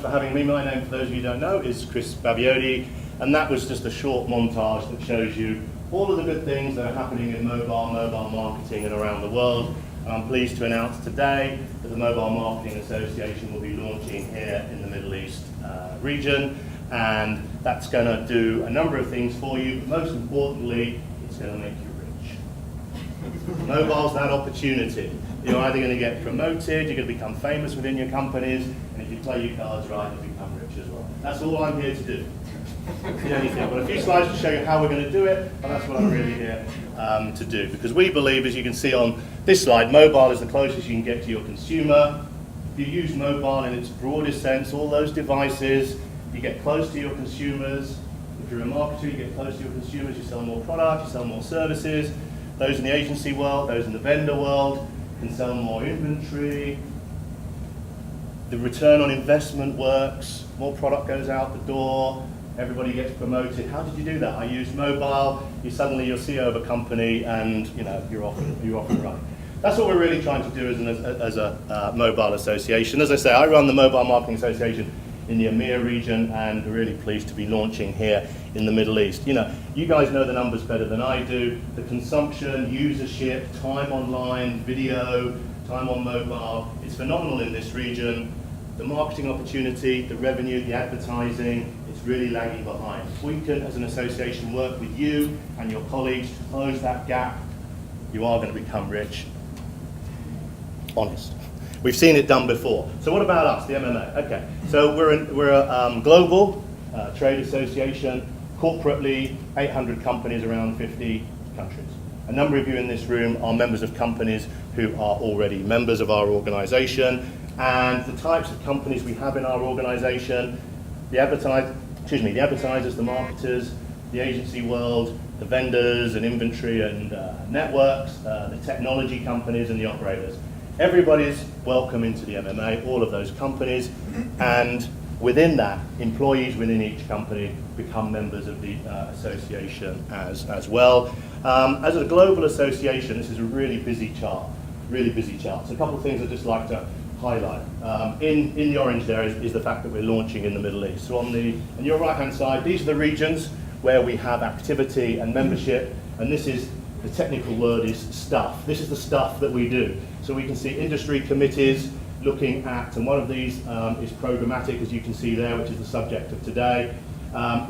for having me. My name, for those of you who don't know, is Babayode, and that was just a short montage that shows you all of the good things that are happening in mobile marketing and around the world. And I'm pleased to announce today that the Mobile Marketing Association will be launching here in the Middle East region, and that's going to do a number of things for you, but most importantly, it's going to make you rich. Mobile's that opportunity. You're either going to get promoted, you're going to become famous within your companies, and if you play your cards right, you'll become rich as well. That's all I'm here to do. The only thing. I've got a few slides to show you how we're going to do it, and that's what I'm really here to do. Because we believe, as you can see on this slide, mobile is the closest you can get to your consumer. If you use mobile in its broadest sense, all those devices, you get close to your consumers. If you're a marketer, you get close to your consumers, you sell more products, you sell more services. Those in the agency world, those in the vendor world can sell more inventory. The return on investment works, more product goes out the door, everybody gets promoted. How did you do that? I used mobile, you're CEO of a company, and you're off and running. That's what we're really trying to do as a mobile association. As I say, I run the Mobile Marketing Association in the EMEA region, and we're really pleased to be launching here in the Middle East. You guys know the numbers better than I do. The consumption, usership, time online, video, time on mobile, it's phenomenal in this region. The marketing opportunity, the revenue, the advertising, it's really lagging behind. If we can, as an association, work with you and your colleagues to close that gap, you are going to become rich. Honest. We've seen it done before. So what about us, the MMA? Okay, so we're a global trade association, corporately 800 companies around 50 countries. A number of you in this room are members of companies who are already members of our organization, and the types of companies we have in our organization, the advertisers, the marketers, the agency world, the vendors and inventory and networks, the technology companies and the operators. Everybody's welcome into the MMA, all of those companies, and within that, employees within each company become members of the association as well. As a global association, this is a really busy chart. So a couple of things I'd just like to highlight. In the orange there is the fact that we're launching in the Middle East. So on your right-hand side, these are the regions where we have activity and membership, and this is, the technical word is stuff. This is the stuff that we do. So we can see industry committees looking at, and one of these is programmatic, as you can see there, which is the subject of today.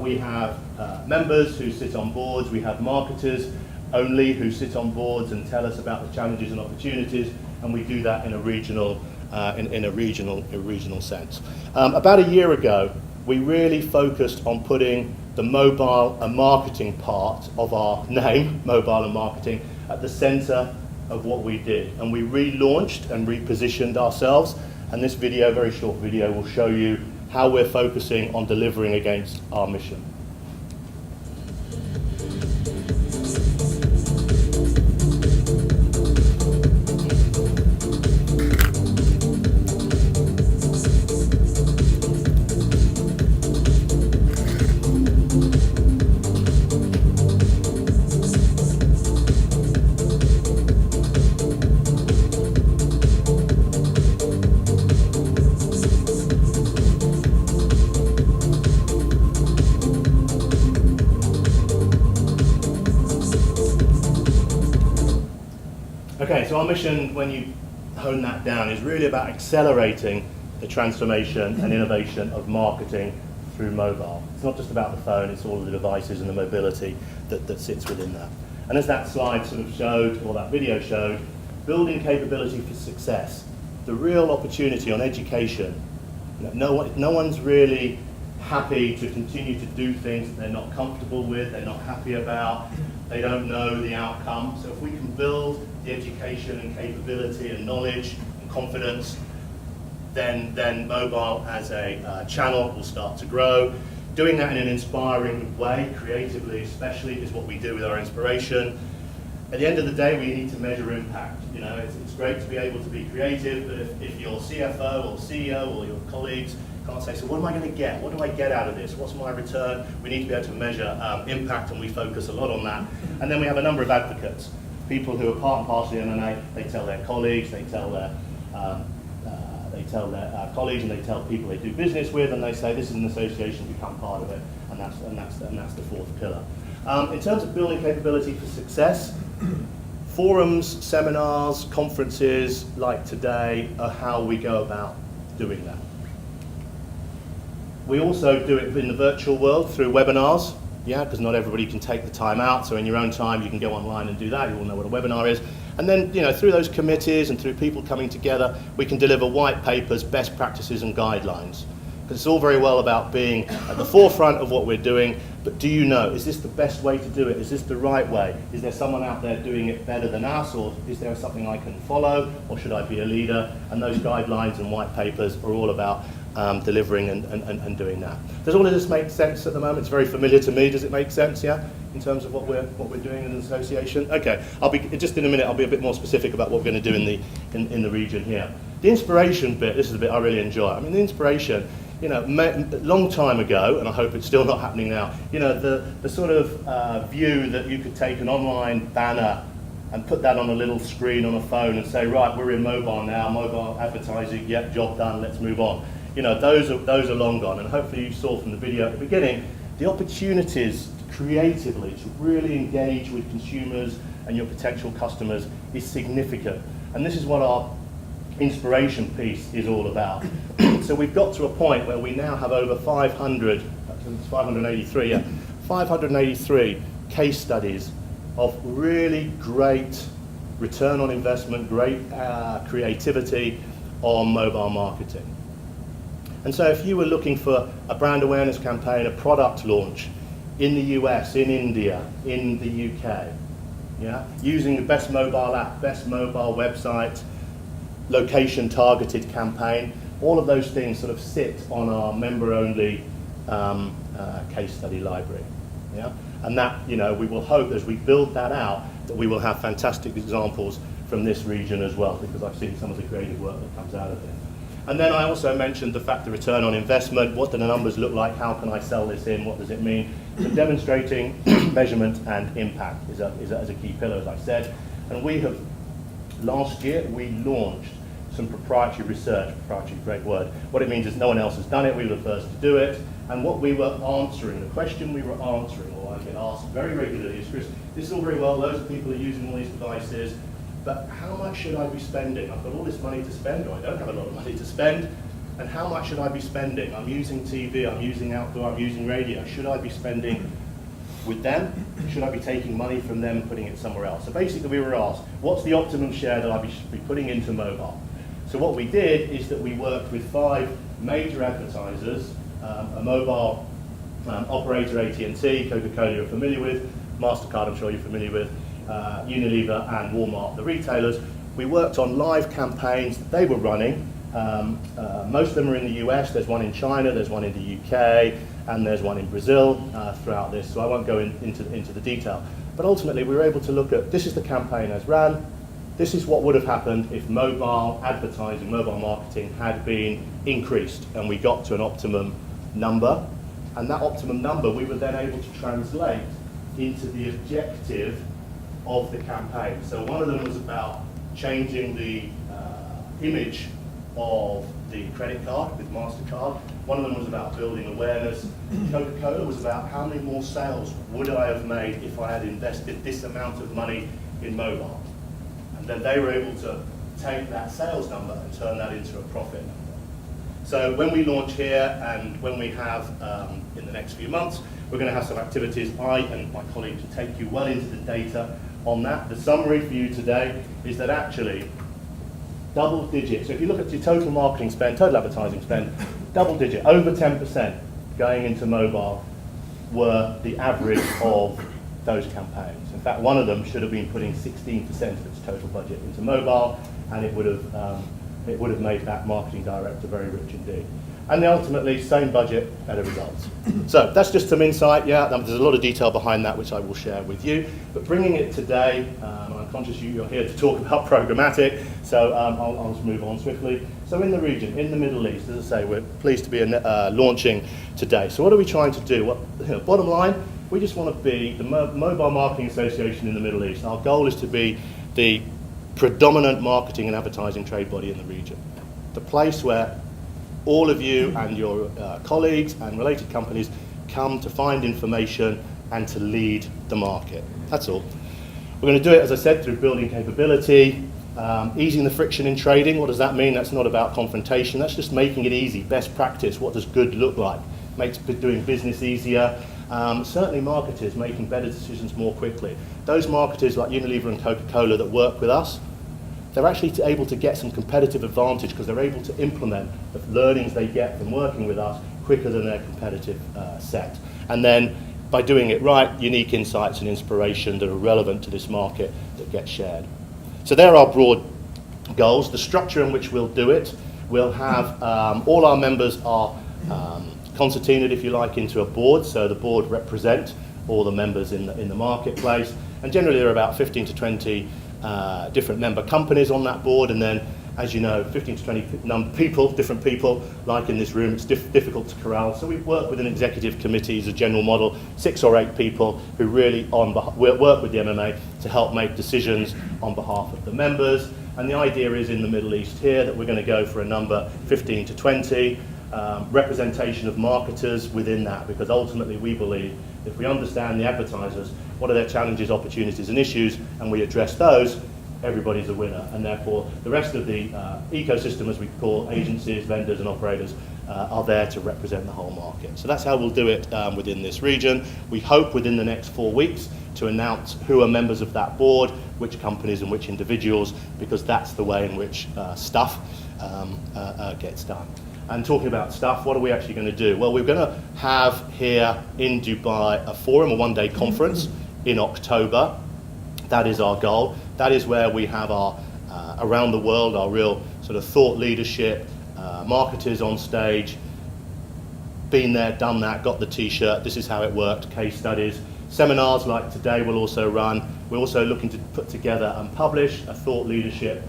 We have members who sit on boards. We have marketers only who sit on boards and tell us about the challenges and opportunities, and we do that in a regional sense. About a year ago, we really focused on putting the mobile and marketing part of our name, mobile and marketing, at the center of what we did. And we relaunched and repositioned ourselves. And this video, very short video, will show you how we're focusing on delivering against our mission. Okay, so our mission, when you hone that down, is really about accelerating the transformation and innovation of marketing through mobile. It's not just about the phone, it's all the devices and the mobility that sits within that. And as that slide sort of showed, or that video showed, building capability for success, the real opportunity on education. No one's really happy to continue to do things that they're not comfortable with, they're not happy about, they don't know the outcome. So if we can build the education and capability and knowledge and confidence, then mobile as a channel will start to grow. Doing that in an inspiring way, creatively especially, is what we do with our inspiration. At the end of the day, we need to measure impact. It's great to be able to be creative, but if your CFO or CEO or your colleagues can't say, so what am I going to get? What do I get out of this? What's my return? We need to be able to measure impact, and we focus a lot on that. And then we have a number of advocates, people who are part and parcel of the MMA. They tell their colleagues, they tell tell their colleagues, and they tell people they do business with, and they say this is an association, become part of it, and that's the fourth pillar. In terms of building capability for success, forums, seminars, conferences like today are how we go about doing that. We also do it in the virtual world through webinars, because not everybody can take the time out, so in your own time you can go online and do that. You all know what a webinar is. And then, through those committees and through people coming together, we can deliver white papers, best practices and guidelines. Because it's all very well about being at the forefront of what we're doing, but do you know, is this the best way to do it? Is this the right way? Is there someone out there doing it better than us, or is there something I can follow, or should I be a leader? And those guidelines and white papers are all about delivering and doing that. Does all of this make sense at the moment? It's very familiar to me. Does it make sense, in terms of what we're doing in an association? Okay, I'll be just in a minute. I'll be a bit more specific about what we're going to do in the region here. The inspiration bit. This is the bit I really enjoy. I mean, the inspiration. Long time ago, and I hope it's still not happening now. The sort of view that you could take an online banner and put that on a little screen on a phone and say, right, we're in mobile now, mobile advertising, yep, job done, let's move on. Those are long gone, and hopefully you saw from the video at the beginning, the opportunities creatively to really engage with consumers and your potential customers is significant. And this is what our inspiration piece is all about. So we've got to a point where we now have over 583 case studies of really great return on investment, great creativity on mobile marketing. And so if you were looking for a brand awareness campaign, a product launch in the US, in India, in the UK, using the best mobile app, best mobile website, location targeted campaign, all of those things sort of sit on our member-only case study library. And that, we will hope as we build that out that we will have fantastic examples from this region as well, because I've seen some of the creative work that comes out of it. And then I also mentioned the fact the return on investment, what do the numbers look like, how can I sell this in, what does it mean? So demonstrating measurement and impact is a key pillar, as I said. And we have, last year, we launched some proprietary research, proprietary, great word. What it means is no one else has done it, we were the first to do it. And what we were answering, the question we were answering, or I get asked very regularly is, Chris, this is all very well, loads of people are using all these devices, but how much should I be spending? I've got all this money to spend, or I don't have a lot of money to spend, and how much should I be spending? I'm using TV, I'm using outdoor, I'm using radio. Should I be spending with them? Should I be taking money from them and putting it somewhere else? So basically we were asked, what's the optimum share that I should be putting into mobile? So what we did is that we worked with 5 major advertisers, a mobile operator, AT&T, Coca-Cola you're familiar with, MasterCard I'm sure you're familiar with, Unilever and Walmart, the retailers. We worked on live campaigns that they were running. Most of them are in the US, there's one in China, there's one in the UK, and there's one in Brazil throughout this, so I won't go into the detail. But ultimately we were able to look at, this is the campaign as ran, this is what would have happened if mobile advertising, mobile marketing had been increased and we got to an optimum number. And that optimum number we were then able to translate into the objective of the campaign. So one of them was about changing the image of the credit card with MasterCard. One of them was about building awareness. Coca-Cola was about how many more sales would I have made if I had invested this amount of money in mobile. And then they were able to take that sales number and turn that into a profit number. So when we launch here and when we have in the next few months, we're going to have some activities. I and my colleagues will take you well into the data on that. The summary for you today is that actually double digit. So if you look at your total marketing spend, total advertising spend, double digit, over 10% going into mobile were the average of those campaigns. In fact, one of them should have been putting 16% of its total budget into mobile, and it would have made that marketing director very rich indeed. And ultimately, same budget, better results. So that's just some insight, there's a lot of detail behind that which I will share with you. But bringing it today, I'm conscious you're here to talk about programmatic, so I'll just move on swiftly. So in the region, in the Middle East, as I say, we're pleased to be launching today. So what are we trying to do? Well, bottom line, we just want to be the Mobile Marketing Association in the Middle East. Our goal is to be the predominant marketing and advertising trade body in the region. the place where all of you and your colleagues and related companies come to find information and to lead the market. That's all. We're going to do it, as I said, through building capability, easing the friction in trading. What does that mean? That's not about confrontation. That's just making it easy. Best practice. What does good look like? Makes doing business easier. Certainly marketers making better decisions more quickly. Those marketers like Unilever and Coca-Cola that work with us, they're actually able to get some competitive advantage because they're able to implement the learnings they get from working with us quicker than their competitive set. And then by doing it right, unique insights and inspiration that are relevant to this market that get shared. So there are our broad goals. The structure in which we'll do it, we'll have all our members are concertinaed, if you like, into a board. So the board represent all the members in the marketplace. And generally there are about 15 to 20 different member companies on that board. And then, as you know, 15 to 20 people, different people, like in this room, it's difficult to corral. So we work with an executive committee as a general model, 6 or 8 people who really work with the MMA to help make decisions on behalf of the members. And the idea is in the Middle East here that we're going to go for a number 15 to 20, representation of marketers within that, because ultimately we believe if we understand the advertisers, what are their challenges, opportunities and issues, and we address those, everybody's a winner. And therefore the rest of the ecosystem, as we call agencies, vendors and operators, are there to represent the whole market. So that's how we'll do it within this region. We hope within the next 4 weeks to announce who are members of that board, which companies and which individuals, because that's the way in which stuff gets done. And talking about stuff, what are we actually going to do? Well, we're going to have here in Dubai a forum, a one-day conference in October. That is our goal. That is where we have our, around the world, our real sort of thought leadership, marketers on stage, been there, done that, got the t-shirt, this is how it worked, case studies. Seminars like today will also run. We're also looking to put together and publish a thought leadership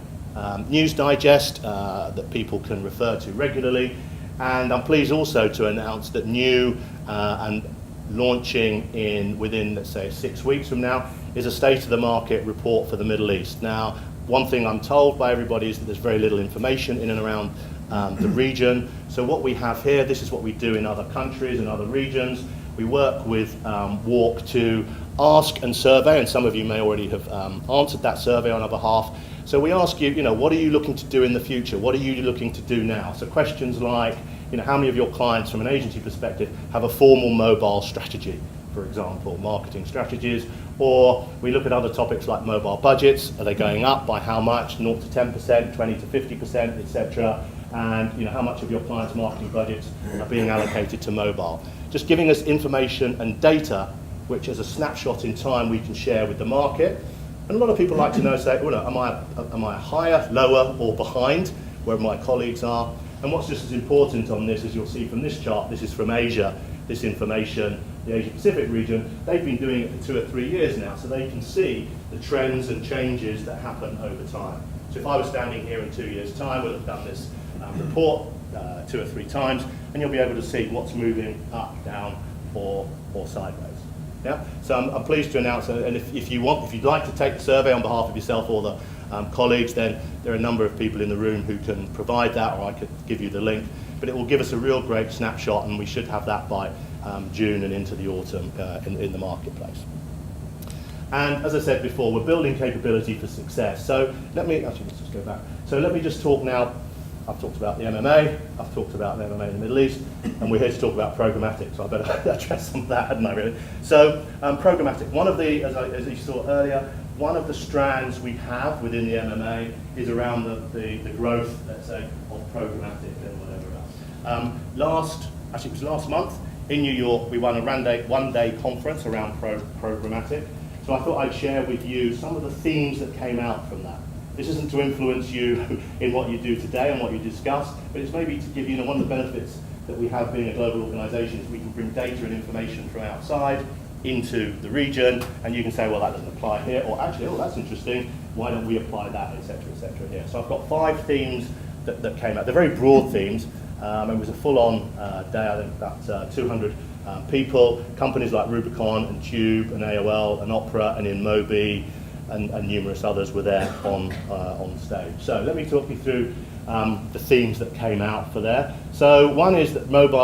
news digest that people can refer to regularly. And I'm pleased also to announce that new and launching within, let's say, 6 weeks from now, is a state of the market report for the Middle East. Now, one thing I'm told by everybody is that there's very little information in and around the region. So what we have here, this is what we do in other countries and other regions. We work with Walk to ask and survey, and some of you may already have answered that survey on our behalf. So we ask you, what are you looking to do in the future? What are you looking to do now? So questions like, how many of your clients from an agency perspective have a formal mobile strategy, for example, marketing strategies? Or we look at other topics like mobile budgets. Are they going up? By how much? 0 to 10%, 20 to 50%, etc. And how much of your clients' marketing budgets are being allocated to mobile? Just giving us information and data, which as a snapshot in time we can share with the market. And a lot of people like to know, say, am I higher, lower, or behind where my colleagues are? And what's just as important on this, as you'll see from this chart, this is from Asia, this information, the Asia Pacific region. They've been doing it for 2 or 3 years now, so they can see the trends and changes that happen over time. So if I was standing here in 2 years' time, we'll have done this report 2 or 3 times, and you'll be able to see what's moving up, down, or sideways. Yeah? So I'm pleased to announce, and if you'd like to take the survey on behalf of yourself or the colleagues, then there are a number of people in the room who can provide that, or I could give you the link. But it will give us a real great snapshot, and we should have that by June and into the autumn in the marketplace. And as I said before, we're building capability for success. So let's just go back. So let me just talk now. I've talked about the MMA, I've talked about the MMA in the Middle East, and we're here to talk about programmatic, so I better address some of that, hadn't I, really? So programmatic, one of the, as you saw earlier, one of the strands we have within the MMA is around the growth, let's say, of programmatic and whatever else. It was last month in New York, we won a one-day conference around programmatic. So I thought I'd share with you some of the themes that came out from that. This isn't to influence you in what you do today and what you discuss, but it's maybe to give you one of the benefits that we have being a global organisation is we can bring data and information from outside into the region, and you can say, well, that doesn't apply here, or actually, oh, that's interesting, why don't we apply that, etc., here. So I've got 5 themes that came out. They're very broad themes. It was a full-on day, I think about 200 people, companies like Rubicon and Tube and AOL and Opera and InMobi and numerous others were there on stage. So let me talk you through the themes that came out for there. So one is that mobile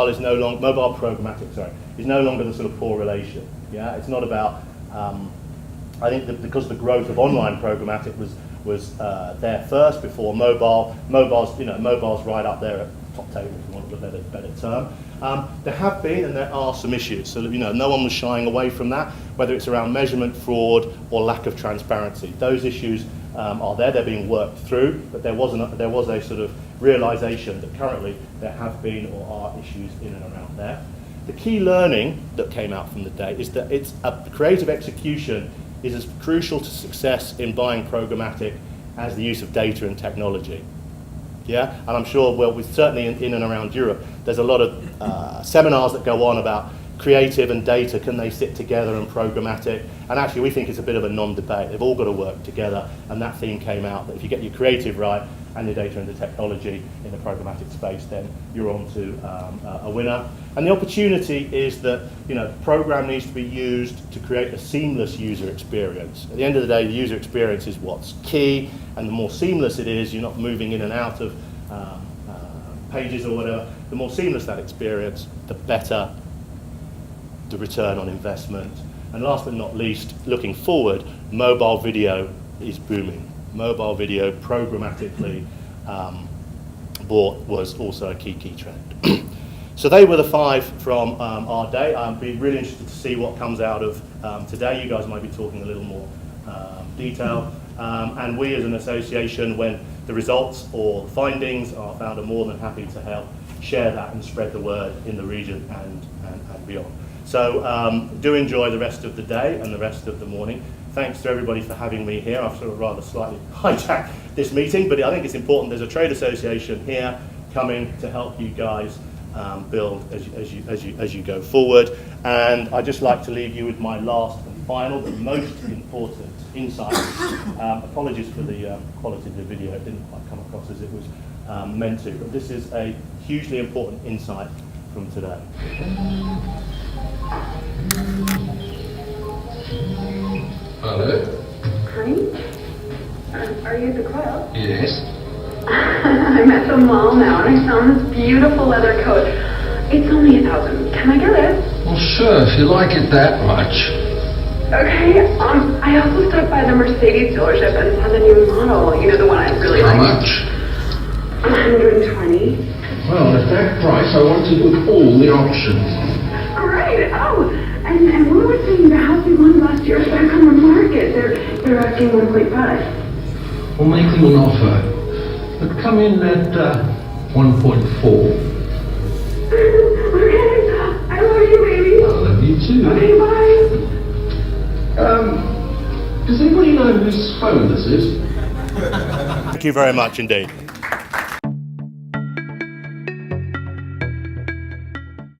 programmatic, is no longer the sort of poor relation. Yeah, it's not about. I think that because the growth of online programmatic was there first before mobile. Mobile's right up there at top table, if you want a better term. There have been and there are some issues. So no one was shying away from that, whether it's around measurement, fraud, or lack of transparency. Those issues are there. They're being worked through, but there was a sort of realization that currently there have been or are issues in and around there. The key learning that came out from the day is that creative execution is as crucial to success in buying programmatic as the use of data and technology. Yeah, and I'm sure, certainly in and around Europe, there's a lot of seminars that go on about creative and data, can they sit together, and programmatic, and actually we think it's a bit of a non-debate. They've all got to work together, and that theme came out that if you get your creative right and your data and the technology in the programmatic space, then you're on to a winner. And the opportunity is that program needs to be used to create a seamless user experience. At the end of the day, the user experience is what's key, and the more seamless it is, you're not moving in and out of pages or whatever, the more seamless that experience, the better the return on investment. And last but not least, looking forward, mobile video is booming. Mobile video programmatically bought was also a key trend. So they were the 5 from our day. I'd be really interested to see what comes out of today. You guys might be talking a little more detail. And we as an association, when the results or findings are found, are more than happy to help share that and spread the word in the region and beyond. So do enjoy the rest of the day and the rest of the morning. Thanks to everybody for having me here. I've sort of rather slightly hijacked this meeting, but I think it's important. There's a trade association here coming to help you guys build as you go forward. And I'd just like to leave you with my last and final, but most important insight. Apologies for the quality of the video. It didn't quite come across as it was meant to, but this is a hugely important insight from today. Hello? Honey? Are you at the club? Yes. I'm at the mall now and I found this beautiful leather coat. It's only $1,000. Can I get it? Well, sure, if you like it that much. Okay, I also stopped by the Mercedes dealership and saw the new model. You know, the one I really like. How much? 120. Well, at that price, I want it with all the options. Great! Oh, and what was saying the house we won last year is back on the market. They're asking 1.5. We'll make them an offer. But come in at 1.4. Okay, I love you, baby. I love you too. Okay, bye. Does anybody know whose phone this is? Thank you very much indeed.